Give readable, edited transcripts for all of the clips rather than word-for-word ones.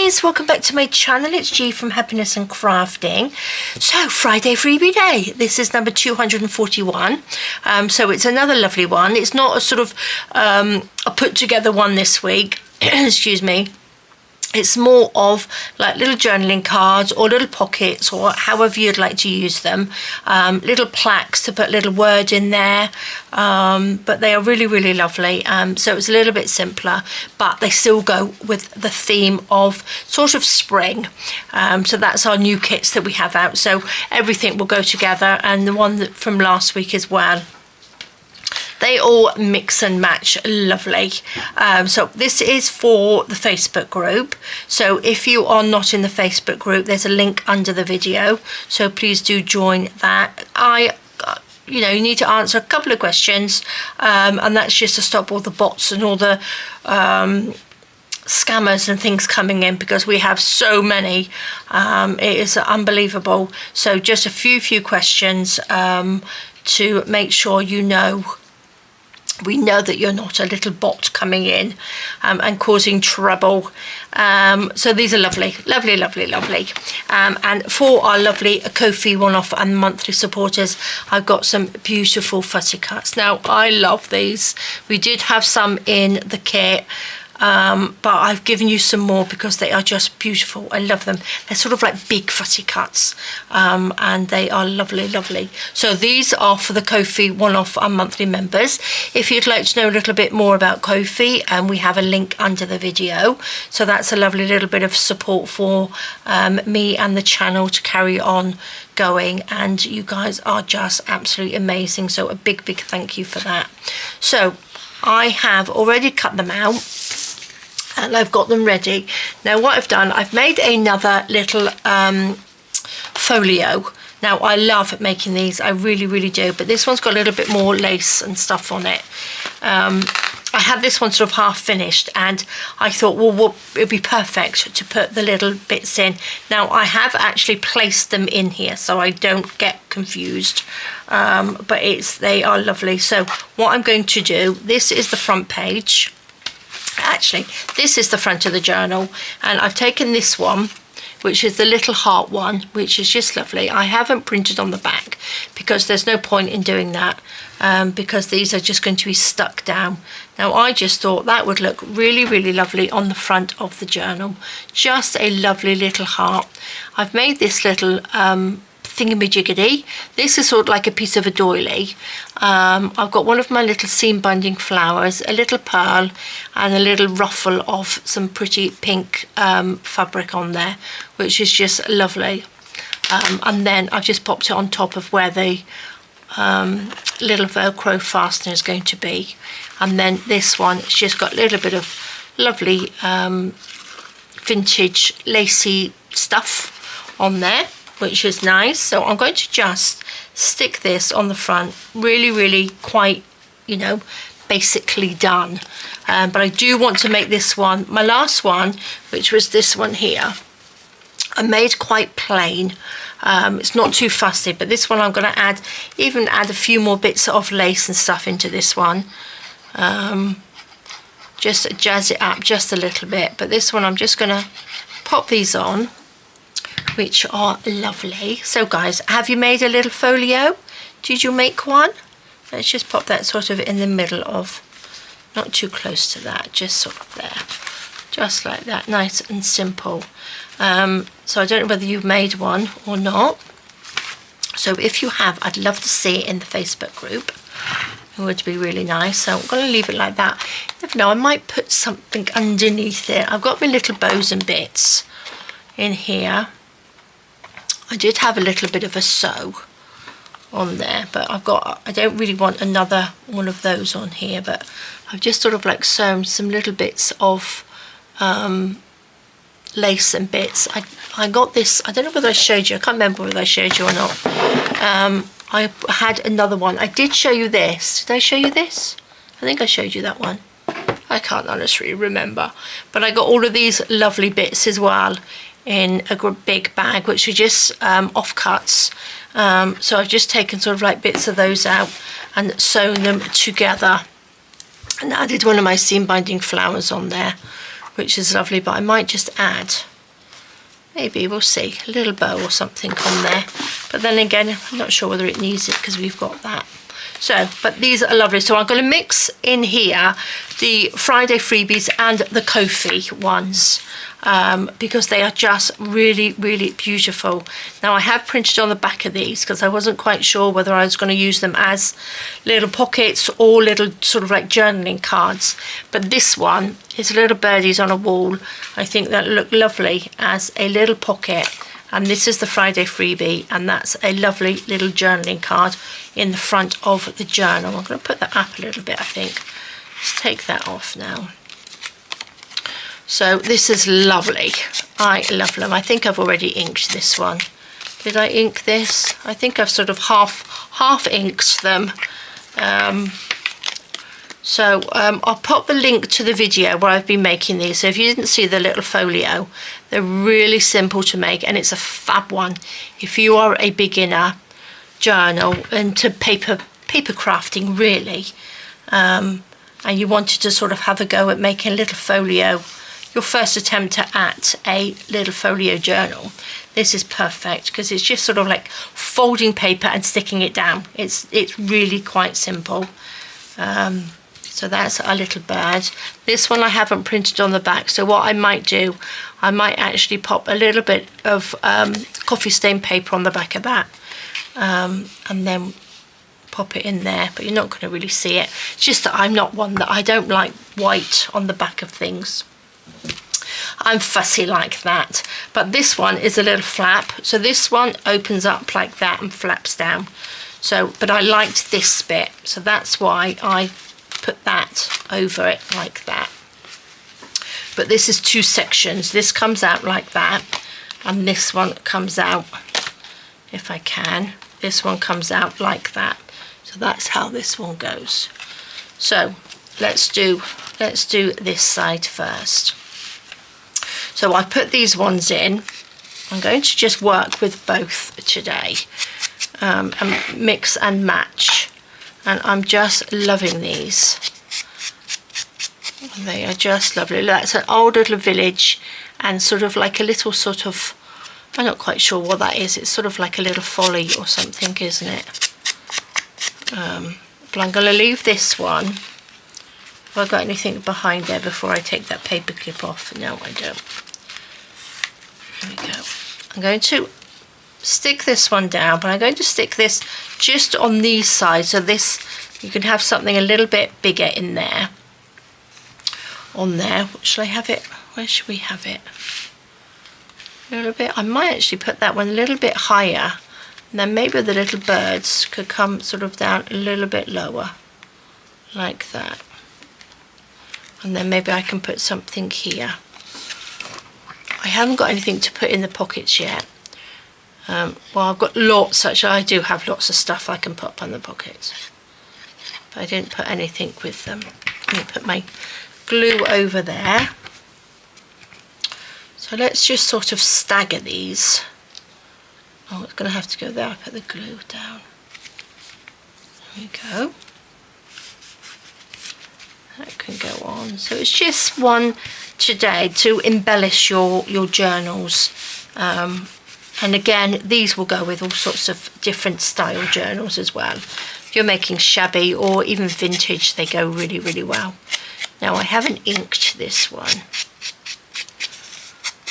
guys, welcome back to my channel. It's G from Happiness and Crafting. So Friday Freebie Day. This is number 241. So it's another lovely one. It's not a sort of a put together one this week. Excuse me. It's more of like little journaling cards or little pockets or however you'd like to use them. Little plaques to put little word in there. But they are really, really lovely. So it's a little bit simpler, but they still go with the theme of sort of spring. So that's our new kits that we have out. So everything will go together, and the one from last week as well. They all mix and match lovely. So this is for the Facebook group. So if you are not in the Facebook group, there's a link under the video. So please do join that. You need to answer a couple of questions, and that's just to stop all the bots and all the scammers and things coming in, because we have so many. It is unbelievable. So just a few questions to make sure we know that you're not a little bot coming in and causing trouble. So these are lovely. And for our lovely Ko-fi one-off and monthly supporters, I've got some beautiful fussy cuts. Now, I love these. We did have some in the kit, but I've given you some more because they are just beautiful. I love them. They're sort of like big fussy cuts, and they are lovely. So these are for the Ko-fi one-off and monthly members. If you'd like to know a little bit more about Ko-fi, we have a link under the video. So that's a lovely little bit of support for me and the channel to carry on going, and you guys are just absolutely amazing. So a big thank you for that. So I have already cut them out and I've got them ready. Now what I've done, I've made another little folio. Now I love making these, I really do, but this one's got a little bit more lace and stuff on it. I had this one sort of half finished, and I thought, well, it'd be perfect to put the little bits in. Now I have actually placed them in here so I don't get confused, but they are lovely. So what I'm going to do, this is the front page. Actually, this is the front of the journal, and I've taken this one, which is the little heart one, which is just lovely. I haven't printed on the back because there's no point in doing that, because these are just going to be stuck down. Now I just thought that would look really lovely on the front of the journal. Just a lovely little heart. I've made this little thingamajiggy. This is sort of like a piece of a doily. I've got one of my little seam binding flowers, a little pearl, and a little ruffle of some pretty pink fabric on there, which is just lovely. And then I've just popped it on top of where the little Velcro fastener is going to be. And then this one, it's just got a little bit of lovely vintage lacy stuff on there, which is nice. So I'm going to just stick this on the front. Really quite, basically done. But I do want to make this one, my last one, which was this one here, I made quite plain. It's not too fussy, but this one I'm going to even add a few more bits of lace and stuff into this one. Just jazz it up just a little bit. But this one I'm just going to pop these on, which are lovely. So guys, have you made a little folio? Did you make one? Let's just pop that sort of in the middle of, not too close to that, just sort of there. Just like that, nice and simple. So I don't know whether you've made one or not. So if you have, I'd love to see it in the Facebook group. It would be really nice. So I'm going to leave it like that. You never know, I might put something underneath it. I've got my little bows and bits in here. I did have a little bit of a sew on there, but I don't really want another one of those on here, but I've just sort of like sewn some little bits of lace and bits. I got this, I don't know whether I showed you, I can't remember whether I showed you or not. I had another one. I did show you this. Did I show you this? I think I showed you that one. I can't honestly remember. But I got all of these lovely bits as well in a big bag, which are just offcuts. So I've just taken sort of like bits of those out and sewn them together, and added one of my seam binding flowers on there, which is lovely. But I might just add maybe we'll see, a little bow or something on there. But then again, I'm not sure whether it needs it because we've got that. So, but these are lovely. So I'm going to mix in here the Friday Freebies and the Ko-fi ones because they are just really, really beautiful. Now I have printed on the back of these because I wasn't quite sure whether I was going to use them as little pockets or little sort of like journaling cards. But this one is little birdies on a wall. I think that look lovely as a little pocket. And this is the Friday Freebie, and that's a lovely little journaling card in the front of the journal. I'm going to put that up a little bit, I think. Let's take that off now. So this is lovely. I love them. I think I've already inked this one. Did I ink this? I think I've sort of half inked them. I'll pop the link to the video where I've been making these. So if you didn't see the little folio, they're really simple to make, and it's a fab one if you are a beginner journal into paper crafting really, and you wanted to sort of have a go at making a little folio, your first attempt at a little folio journal. This is perfect because it's just sort of like folding paper and sticking it down. It's really quite simple. So that's our little bird. This one I haven't printed on the back, so what I might do, I might actually pop a little bit of coffee stain paper on the back of that, and then pop it in there, but you're not going to really see it. It's just that I'm not one that I don't like white on the back of things. I'm fussy like that. But this one is a little flap, so this one opens up like that and flaps down. So, but I liked this bit, so that's why I put that over it like that. But this is two sections. This comes out like that, and this one comes out, if I can, this one comes out like that. So that's how this one goes. So let's do this side first. So I put these ones in. I'm going to just work with both today, and mix and match. And I'm just loving these. They are just lovely. That's an old little village, and sort of like a little sort of, I'm not quite sure what that is. It's sort of like a little folly or something, isn't it? But I'm going to leave this one. Have I got anything behind there before I take that paper clip off? No, I don't. There we go. I'm going to stick this one down, but I'm going to stick this just on these sides, so this, you can have something a little bit bigger in there, on there. Shall I have it? Where should we have it? A little bit. I might actually put that one a little bit higher, and then maybe the little birds could come sort of down a little bit lower, like that. And then maybe I can put something here. I haven't got anything to put in the pockets yet. Well, I've got lots, actually I do have lots of stuff I can put on the pockets, but I didn't put anything with them. Let me put my glue over there. So let's just sort of stagger these. Oh, it's going to have to go there. I put the glue down. There we go. That can go on. So it's just one today to embellish your journals. And again, these will go with all sorts of different style journals as well. If you're making shabby or even vintage, they go really, really well. Now I haven't inked this one,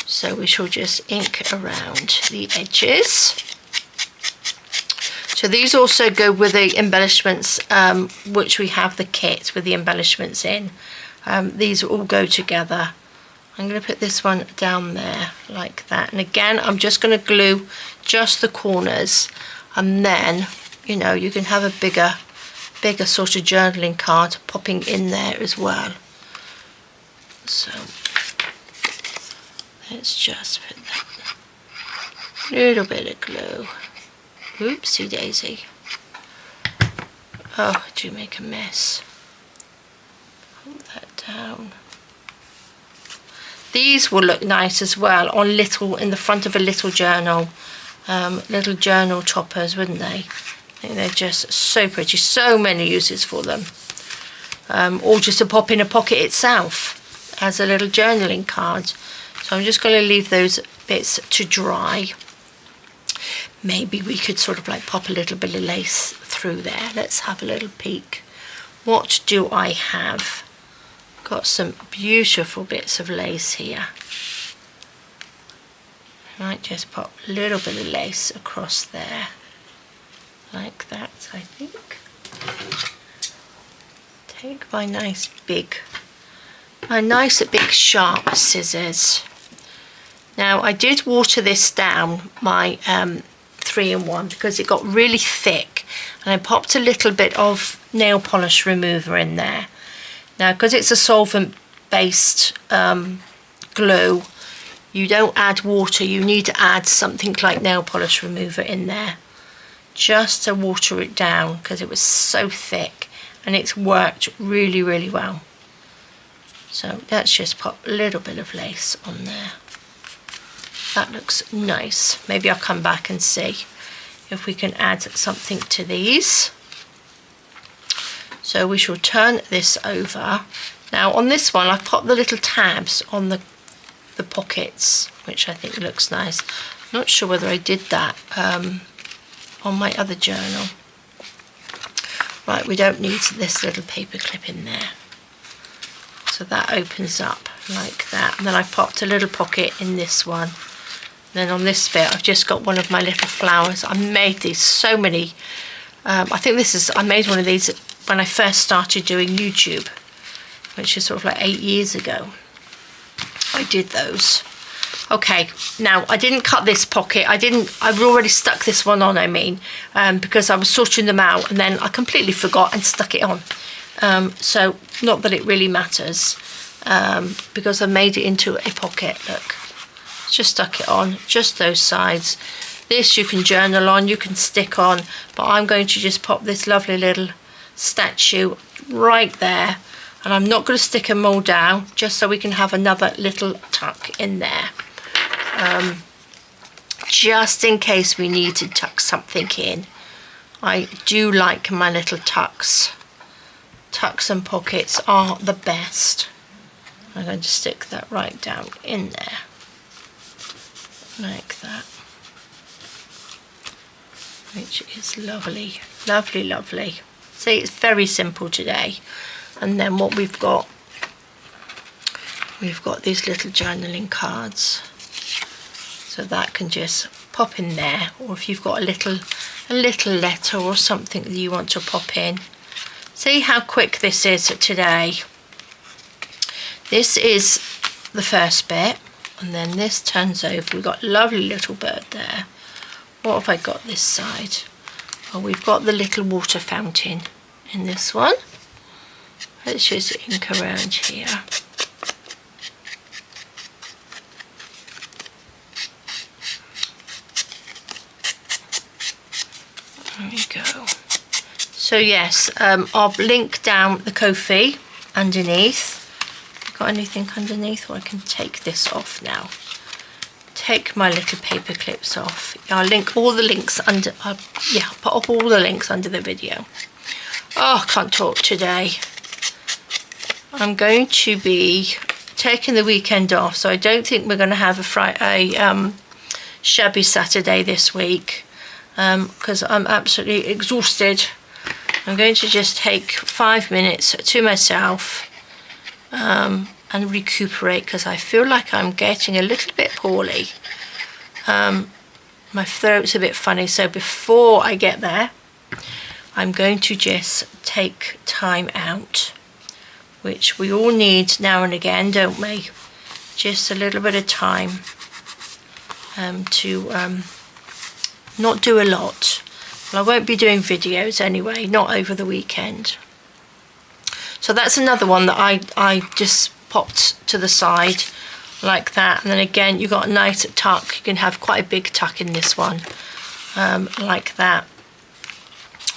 so we shall just ink around the edges. So these also go with the embellishments, which we have the kit with the embellishments in. These all go together. I'm going to put this one down there like that, and again I'm just going to glue just the corners, and then, you know, you can have a bigger sort of journaling card popping in there as well. So let's just put that little bit of glue. Oopsie daisy. Oh, do make a mess. Put that down. These will look nice as well on in the front of a little journal, little journal toppers, wouldn't they? I think they're just so pretty. So many uses for them, or just to pop in a pocket itself as a little journaling card. So I'm just going to leave those bits to dry. Maybe we could sort of like pop a little bit of lace through there. Let's have a little peek. What do I have? Got some beautiful bits of lace here. I might just pop a little bit of lace across there, like that, I think. Take my nice big sharp scissors. Now I did water this down, my 3-in-1, because it got really thick, and I popped a little bit of nail polish remover in there. Now because it's a solvent based glue, you don't add water, you need to add something like nail polish remover in there just to water it down, because it was so thick, and it's worked really, really well. So let's just pop a little bit of lace on there. That looks nice. Maybe I'll come back and see if we can add something to these. So we shall turn this over. Now on this one I've put the little tabs on the pockets, which I think looks nice. I'm not sure whether I did that on my other journal. Right, we don't need this little paper clip in there. So that opens up like that. And then I popped a little pocket in this one. Then on this bit I've just got one of my little flowers. I made these so many. I made one of these when I first started doing YouTube, which is sort of like 8 years ago. I did those. Okay, now I didn't cut this pocket. I've already stuck this one on, because I was sorting them out and then I completely forgot and stuck it on. So not that it really matters, because I made it into a pocket. Look, just stuck it on, just those sides. This you can journal on, you can stick on, but I'm going to just pop this lovely little statue right there, and I'm not going to stick them all down, just so we can have another little tuck in there, just in case we need to tuck something in. I do like my little tucks. Tucks and pockets are the best. I'm going to stick that right down in there, like that, which is lovely, lovely, lovely. See, it's very simple today. And then what we've got these little journaling cards, so that can just pop in there, or if you've got a little letter or something that you want to pop in. See how quick this is today. This is the first bit, and then this turns over. We've got a lovely little bird there. What have I got this side? Oh, we've got the little water fountain in this one. Let's just ink around here. There we go. So yes, I'll link down the Ko-fi underneath. Got anything underneath? Or I can take this off now. Take my little paper clips off. I'll link all the links under. I'll put up all the links under the video. Oh, I can't talk today. I'm going to be taking the weekend off, so I don't think we're going to have a shabby Saturday this week, because I'm absolutely exhausted. I'm going to just take 5 minutes to myself and recuperate, because I feel like I'm getting a little bit poorly. My throat's a bit funny, so before I get there, I'm going to just take time out, which we all need now and again, don't we? Just a little bit of time to not do a lot. Well, I won't be doing videos anyway, not over the weekend. So that's another one that I just popped to the side like that, and then again you've got a nice tuck. You can have quite a big tuck in this one, like that.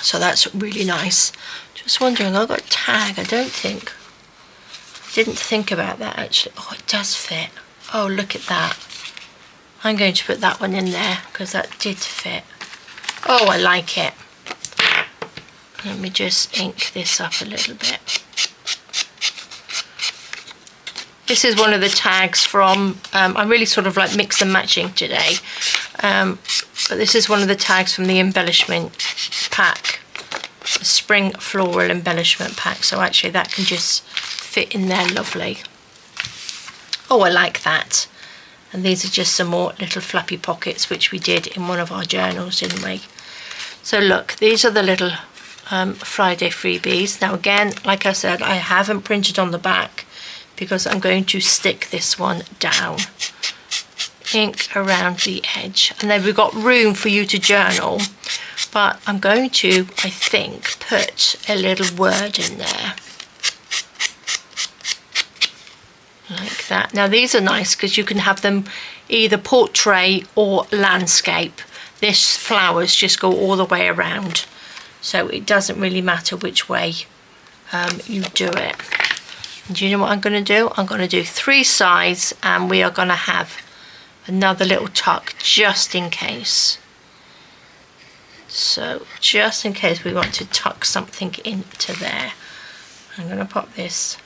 So that's really nice. Just wondering, I've got a tag. I didn't think about that actually. Oh, it does fit. Oh, look at that. I'm going to put that one in there because that did fit. Oh, I like it. Let me just ink this up a little bit. This is one of the tags from, I really sort of like mix and matching today. But this is one of the tags from the embellishment pack. The spring floral embellishment pack. So actually that can just fit in there lovely. Oh, I like that. And these are just some more little flappy pockets, which we did in one of our journals, didn't we? So look, these are the little Friday freebies. Now again, like I said, I haven't printed on the back because I'm going to stick this one down. Ink around the edge. And then we've got room for you to journal. But I'm going to, I think, put a little word in there. Like that. Now these are nice because you can have them either portrait or landscape. This flowers just go all the way around, so it doesn't really matter which way you do it. And do you know what I'm going to do? I'm going to do 3 sides, and we are going to have another little tuck just in case. So just in case we want to tuck something into there, I'm going to pop this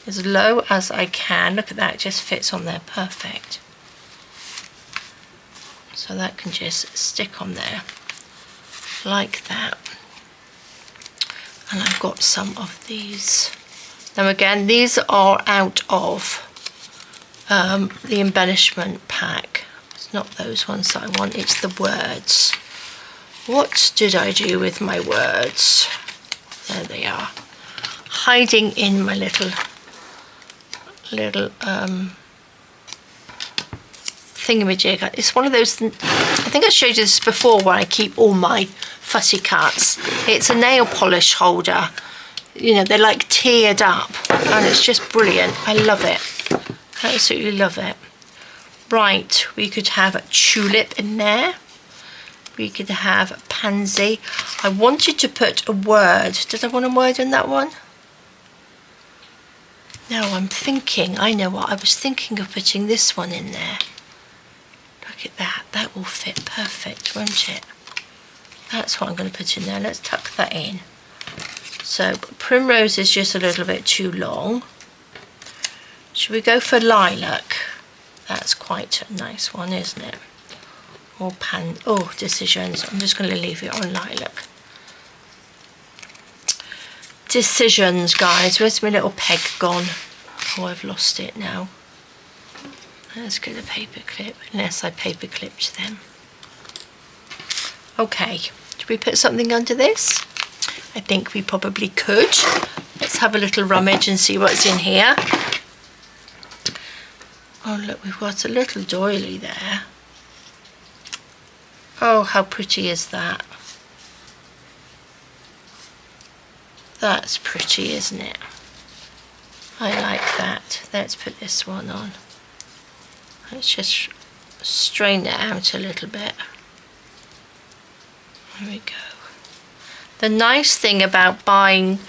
as low as I can. Look at that, it just fits on there perfect. So that can just stick on there like that. And I've got some of these. Now again, these are out of the embellishment pack. It's not those ones that I want, it's the words. What did I do with my words? There they are, hiding in my little thingamajig. It's one of those, I think I showed you this before, where I keep all my fussy cuts. It's a nail polish holder. You know, they're like tiered up, and it's just brilliant. I love it, absolutely love it. Right, we could have a tulip in there. We could have a pansy. I wanted to put a word. Did I want a word in that one? No, I'm thinking, I know what, I was thinking of putting this one in there. Look at that, that will fit perfect, won't it? That's what I'm going to put in there. Let's tuck that in. So primrose is just a little bit too long. Should we go for lilac? That's quite a nice one, isn't it? Or decisions. I'm just going to leave it on lilac. Decisions, guys. Where's my little peg gone? Oh, I've lost it now. Let's get a paper clip, unless I paper clipped them. Okay, should we put something under this? I think we probably could. Let's have a little rummage and see what's in here. Oh look, we've got a little doily there. Oh, how pretty is that? That's pretty, isn't it? I like that. Let's put this one on. Let's just strain it out a little bit. There we go. The nice thing about buying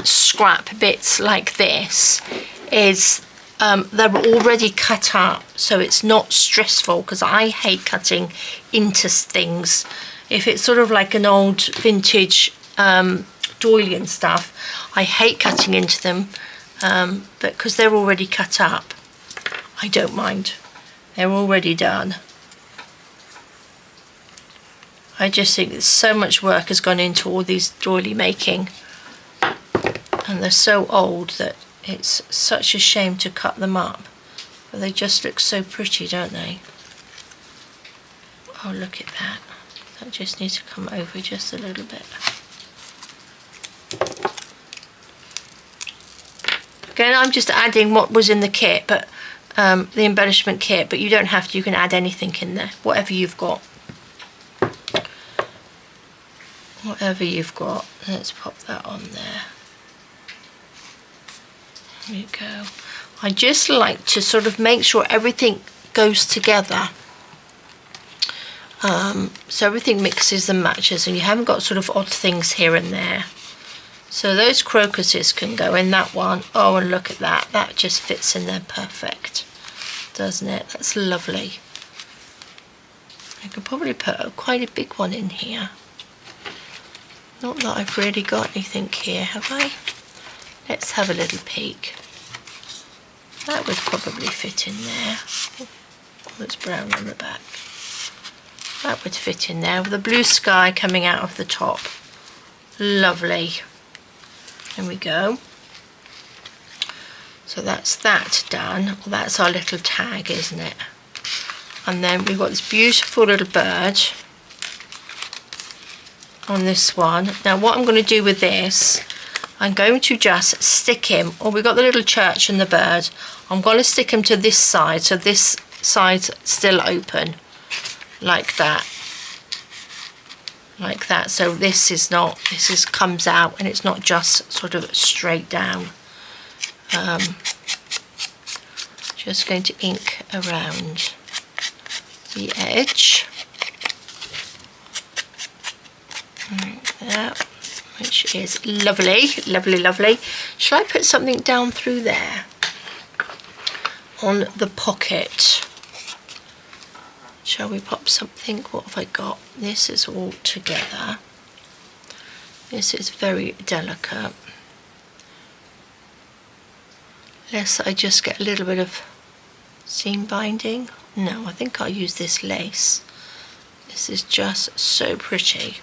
scrap bits like this is they're already cut up, so it's not stressful, because I hate cutting into things. If it's sort of like an old vintage doily and stuff, I hate cutting into them, but because they're already cut up, I don't mind. They're already done. I just think that so much work has gone into all these doily making, and they're so old that it's such a shame to cut them up, but they just look so pretty, don't they? Oh, look at that. That just needs to come over just a little bit. Again, I'm just adding what was in the kit, but the embellishment kit, but you don't have to. You can add anything in there, whatever you've got. Whatever you've got. Let's pop that on there. There you go. I just like to sort of make sure everything goes together. So everything mixes and matches, and you haven't got sort of odd things here and there. So those crocuses can go in that one. Oh, and look at that. That just fits in there perfect, doesn't it? That's lovely. I could probably put quite a big one in here. Not that I've really got anything here, have I? Let's have a little peek. That would probably fit in there. Oh, it's brown on the back. That would fit in there with the blue sky coming out of the top. Lovely. There we go. So that's that done. Well, that's our little tag, isn't it? And then we've got this beautiful little bird on this one. Now what I'm going to do with this, I'm going to just stick him, or we've got the little church and the bird. I'm going to stick him to this side, so this side's still open, like that. Like that, so this is not, this is comes out and it's not just sort of straight down. Just going to ink around the edge, like that, which is lovely, lovely, lovely. Shall I put something down through there on the pocket? Shall we pop something? What have I got? This is all together. This is very delicate. Unless I just get a little bit of seam binding. No, I think I'll use this lace. This is just so pretty.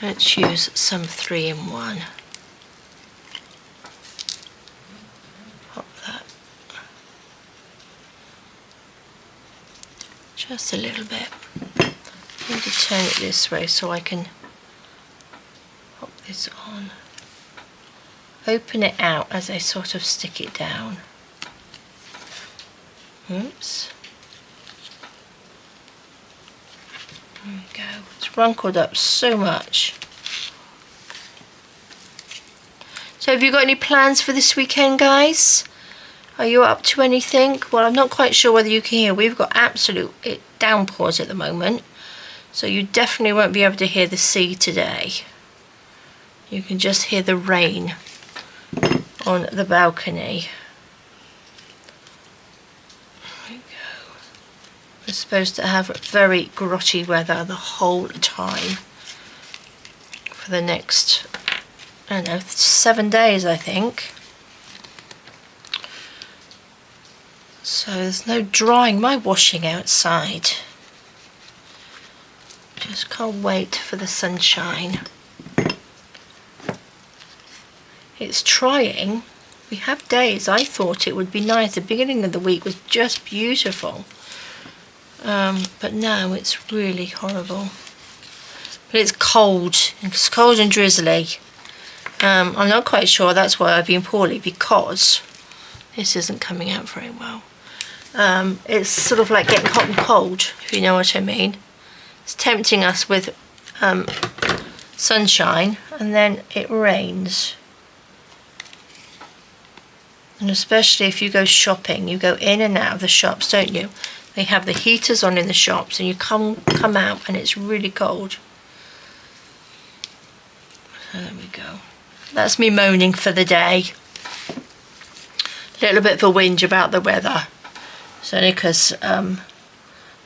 Let's use some 3-in-1. Pop that. Just a little bit. I'm going to turn it this way so I can pop this on. Open it out as I sort of stick it down. Oops. There we go. It's wrinkled up so much. So have you got any plans for this weekend, guys? Are you up to anything? Well, I'm not quite sure whether you can hear. We've got absolute downpours at the moment. So you definitely won't be able to hear the sea today. You can just hear the rain on the balcony. There we go. We're supposed to have very grotty weather the whole time for the next, I don't know, 7 days, I think. So there's no drying my washing outside. Just can't wait for the sunshine. It's trying. We have days I thought it would be nice. The beginning of the week was just beautiful. But now it's really horrible. But it's cold. It's cold and drizzly. I'm not quite sure that's why I've been poorly, because this isn't coming out very well. It's sort of like getting hot and cold, if you know what I mean. It's tempting us with sunshine, and then it rains. And especially if you go shopping, you go in and out of the shops, don't you? They have the heaters on in the shops, and you come out and it's really cold. So there we go. That's me moaning for the day. A little bit of a whinge about the weather. It's only because I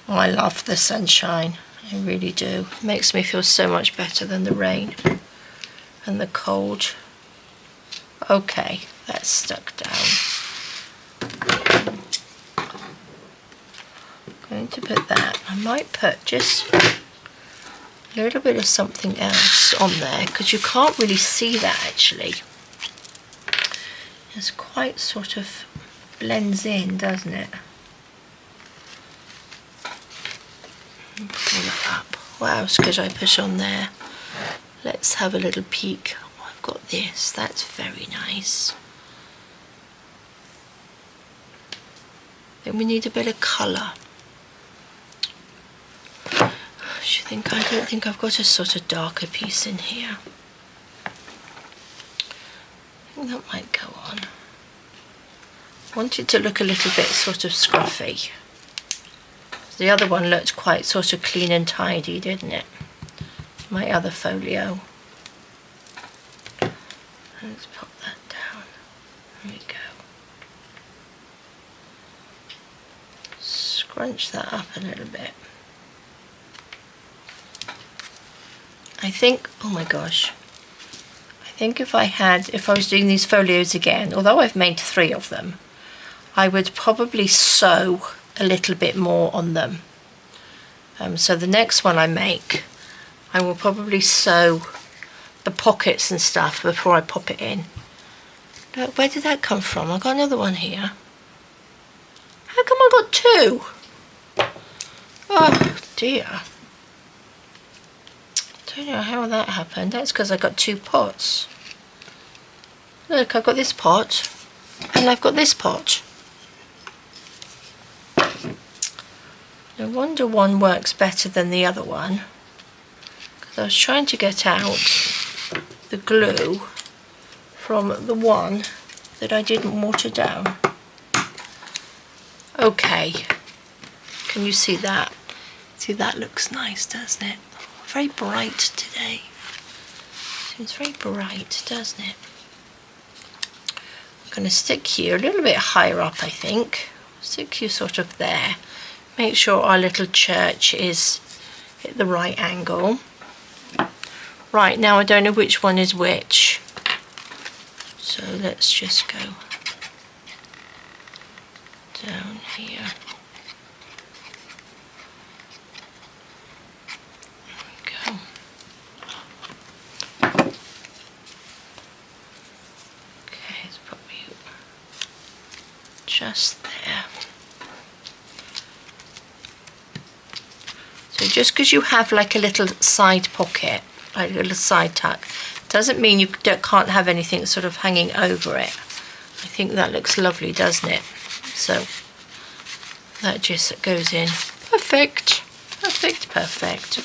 love the sunshine. I really do. It makes me feel so much better than the rain and the cold. Okay, that's stuck down. I'm going to put that. I might put just a little bit of something else on there, because you can't really see that actually. It's quite sort of blends in, doesn't it? Pull it up. What else could I put on there? Let's have a little peek. Oh, I've got this. That's very nice. Then we need a bit of colour. I don't think I've got a sort of darker piece in here. I think that might go on. I want it to look a little bit sort of scruffy. The other one looked quite sort of clean and tidy, didn't it? My other folio. Let's pop that down. There we go. Scrunch that up a little bit. I think, oh my gosh, I think if I was doing these folios again, although I've made 3 of them, I would probably sew a little bit more on them. So the next one I make, I will probably sew the pockets and stuff before I pop it in. Look, where did that come from? I've got another one here. How come I got 2? Oh dear. Don't know how that happened. That's because I got 2 pots. Look, I've got this pot and I've got this pot. No wonder one works better than the other one, because I was trying to get out the glue from the one that I didn't water down. Okay, can you see that? See, that looks nice, doesn't it? Very bright today. Seems very bright, doesn't it? I'm going to stick you a little bit higher up, I think. Stick you sort of there. Make sure our little church is at the right angle. Right, now I don't know which one is which. So let's just go down here. There we go. Okay, let's put you just there. So just because you have like a little side pocket, like a little side tuck, doesn't mean you can't have anything sort of hanging over it. I think that looks lovely, doesn't it? So that just goes in. Perfect, perfect, perfect.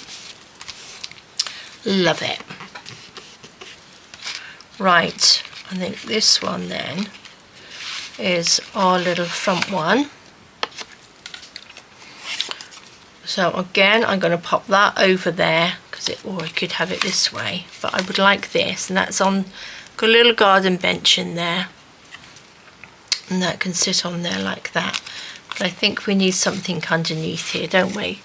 Love it. Right, I think this one then is our little front one. So again, I'm going to pop that over there, or I could have it this way, but I would like this, and that's on, got a little garden bench in there, and that can sit on there like that. But I think we need something underneath here, don't we?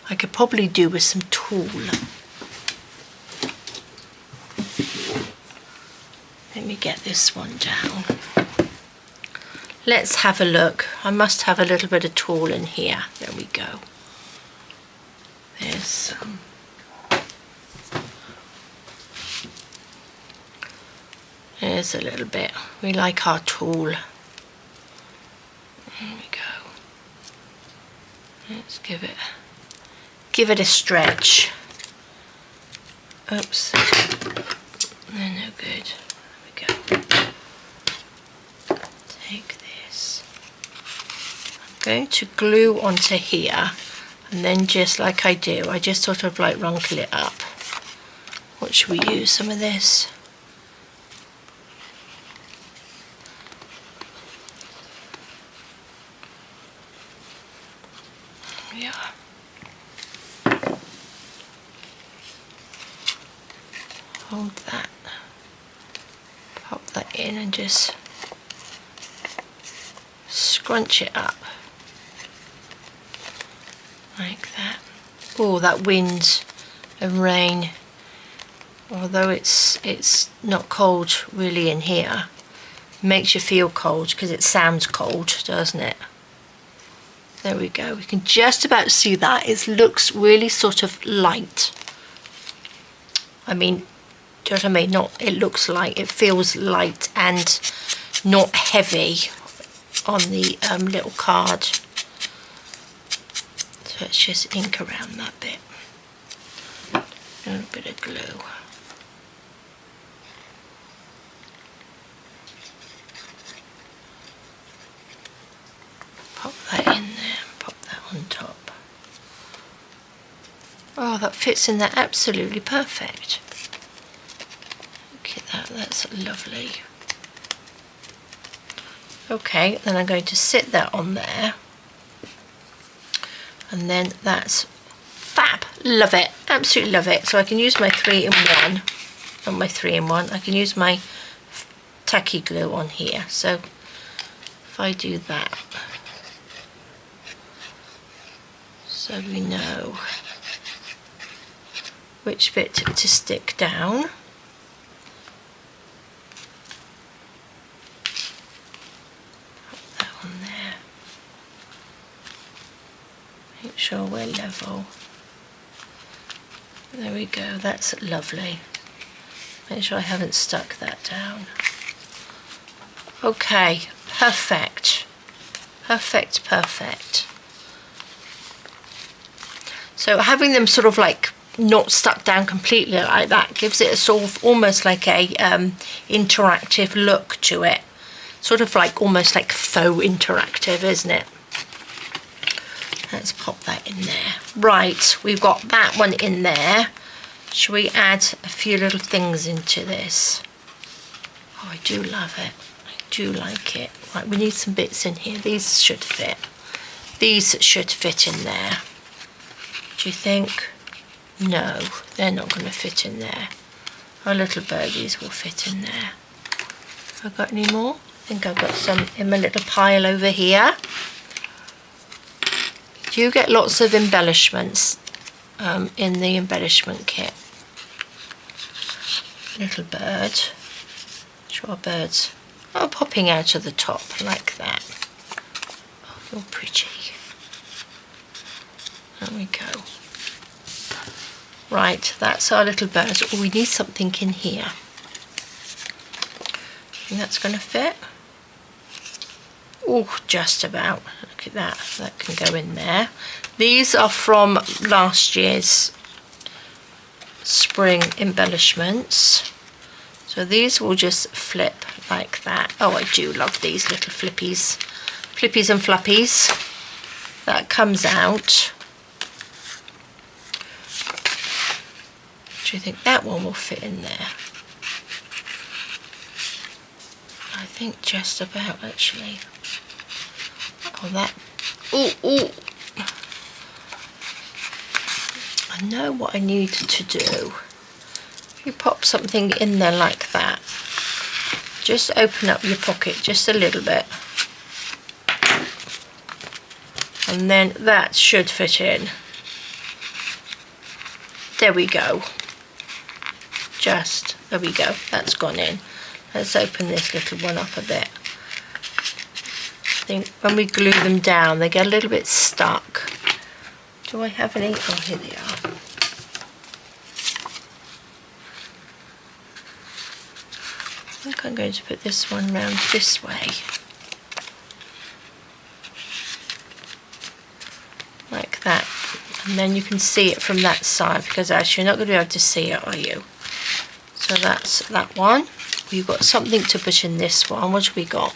I could probably do with some tulle. Let me get this one down. Let's have a look. I must have a little bit of tulle in here. There we go. There's some. There's a little bit. We like our tulle. There we go. Let's give it a stretch. Oops. They're no good. There we go. Take this. I'm going to glue onto here. And then just like I do, I just sort of like wrinkle it up. What should we use? Some of this? Yeah. Hold that. Pop that in and just scrunch it up. Like that. Oh, that wind and rain, although it's not cold really in here, makes you feel cold because it sounds cold, doesn't it? There we go. We can just about see that. It looks really sort of light. I mean, do you know what I mean? Not, it looks light. It feels light and not heavy on the little card. Let's just ink around that bit. A little bit of glue. Pop that in there, pop that on top. Oh, that fits in there absolutely perfect. Look at that, that's lovely. Okay, then I'm going to sit that on there. And then that's fab. Love it. Absolutely love it. So I can use my 3-in-1. Not my 3-in-1. I can use my tacky glue on here. So if I do that, so we know which bit to stick down. sure we're level. There we go, that's lovely. Make sure I haven't stuck that down. Okay, perfect. Perfect, perfect. So having them sort of like not stuck down completely like that gives it a sort of almost like a interactive look to it. Sort of like almost like faux interactive, isn't it? Let's pop that in there. Right, we've got that one in there. Shall we add a few little things into this? Oh, I do love it. I do like it. Right, we need some bits in here. These should fit. These should fit in there. Do you think? No, they're not going to fit in there. Our little birdies will fit in there. Have I got any more? I think I've got some in my little pile over here. Do you get lots of embellishments in the embellishment kit? Little bird. Sure, birds are popping out of the top like that. Oh, you're pretty. There we go. Right, that's our little bird. Oh, we need something in here. And that's going to fit. Oh, just about. Look at that. That can go in there. These are from last year's spring embellishments. So these will just flip like that. Oh, I do love these little flippies. Flippies and fluppies. That comes out. Do you think that one will fit in there? I think just about, actually. Oh, that. Ooh, ooh. I know what I need to do. If you pop something in there like that, just open up your pocket just a little bit. And then that should fit in. There we go. There we go, that's gone in. Let's open this little one up a bit. I think when we glue them down, they get a little bit stuck. Do I have any? Oh, here they are. I think I'm going to put this one round this way. Like that. And then you can see it from that side, because actually you're not going to be able to see it, are you? So that's that one. We've got something to put in this one. What have we got?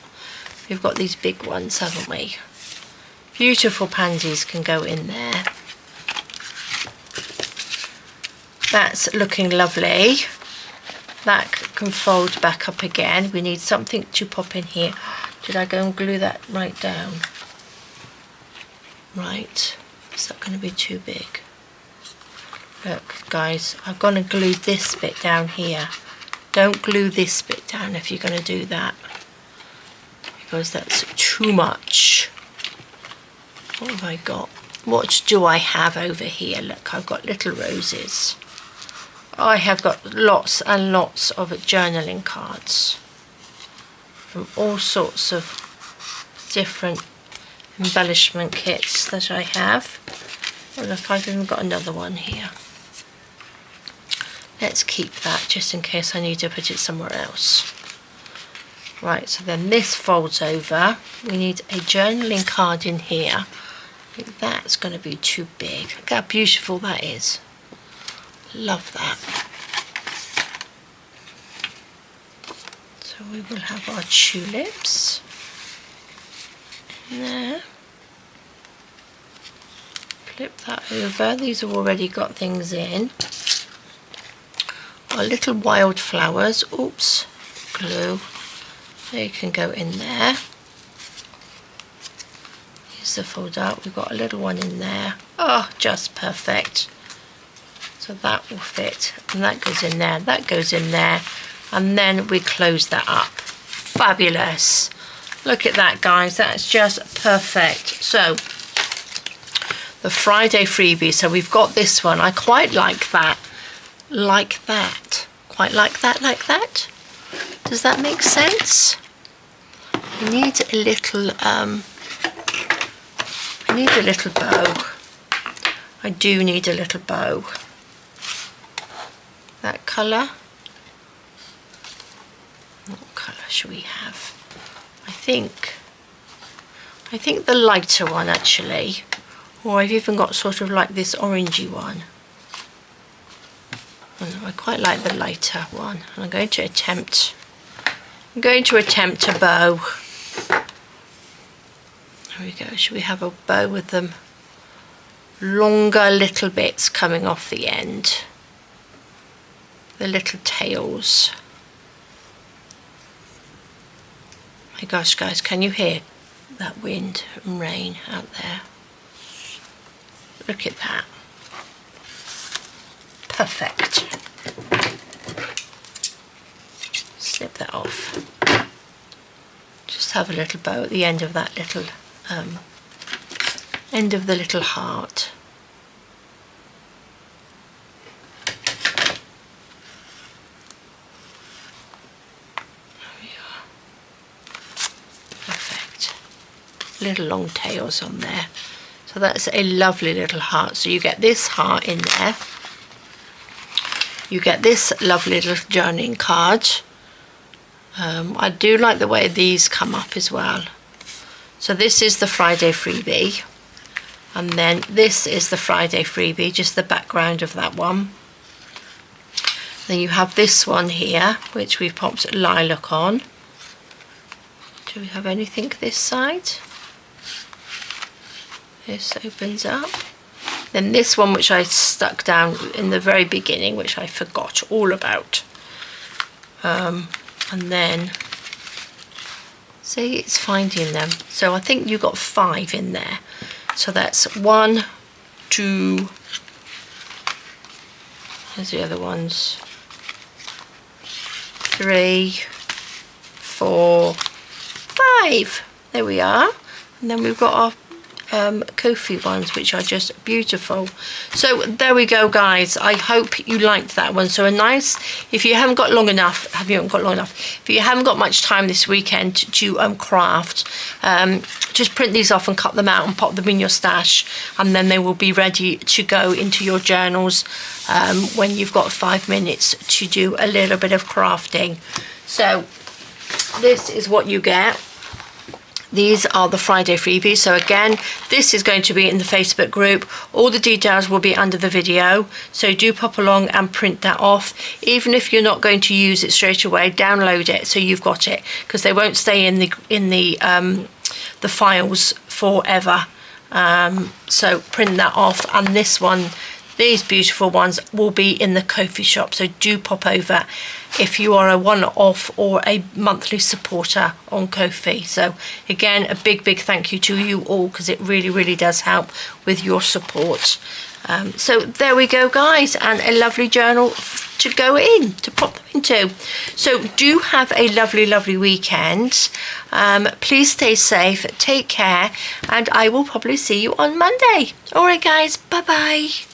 We've got these big ones, haven't we? Beautiful pansies can go in there. That's looking lovely. That can fold back up again. We need something to pop in here. Did I go and glue that right down? Right. Is that going to be too big? Look, guys, I've gone and glued this bit down here. Don't glue this bit down if you're going to do that, because that's too much. What have I got? What do I have over here? Look, I've got little roses. I have got lots and lots of journaling cards from all sorts of different embellishment kits that I have. Oh, look, I've even got another one here. Let's keep that just in case I need to put it somewhere else. Right, so then this folds over. We need a journaling card in here. I think that's going to be too big. Look how beautiful that is. Love that. So we will have our tulips there. Flip that over. These have already got things in. Our little wildflowers. Oops, glue. They can go in there. Here's the fold out. We've got a little one in there. Oh, just perfect. So that will fit, and that goes in there, that goes in there, and then we close that up. Fabulous. Look at that, guys, that's just perfect. So the Friday freebie, so we've got this one. I quite like that, quite like that, like that. Does that make sense? We need a little bow. I do need a little bow. That colour. What colour should we have? I think the lighter one actually. Or I've even got sort of like this orangey one. I quite like the lighter one. I'm going to attempt a bow. There we go. Should we have a bow with them longer little bits coming off the end? The little tails. My gosh, guys, can you hear that wind and rain out there? Look at that. Perfect. Snip that off. Just have a little bow at the end of that little end of the little heart. There we are. Perfect. Little long tails on there. So that's a lovely little heart. So you get this heart in there. You get this lovely little journaling card. I do like the way these come up as well. So this is the Friday Freebie. And then this is the Friday Freebie, just the background of that one. Then you have this one here, which we've popped lilac on. Do we have anything this side? This opens up. Then this one, which I stuck down in the very beginning, which I forgot all about. And then, see, it's finding them. So I think you got 5 in there. So that's 1, 2, there's the other ones, 3, 4, 5. There we are. And then we've got our Kofi ones, which are just beautiful. So there we go, guys. I hope you liked that one. So a nice, if you haven't got long enough, if you haven't got much time this weekend to craft, just print these off and cut them out and pop them in your stash, and then they will be ready to go into your journals when you've got 5 minutes to do a little bit of crafting. So this is what you get. These are the Friday Freebies. So again, this is going to be in the Facebook group. All the details will be under the video. So do pop along and print that off. Even if you're not going to use it straight away, download it so you've got it, because they won't stay in the files forever. So print that off. And this one, these beautiful ones, will be in the Kofi shop. So do pop over if you are a one-off or a monthly supporter on Kofi. So again, a big thank you to you all, because it really does help with your support. So there we go, guys, and a lovely journal to go in, to pop them into. So do have a lovely weekend. Please stay safe, take care, and I will probably see you on Monday. All right, guys, bye-bye.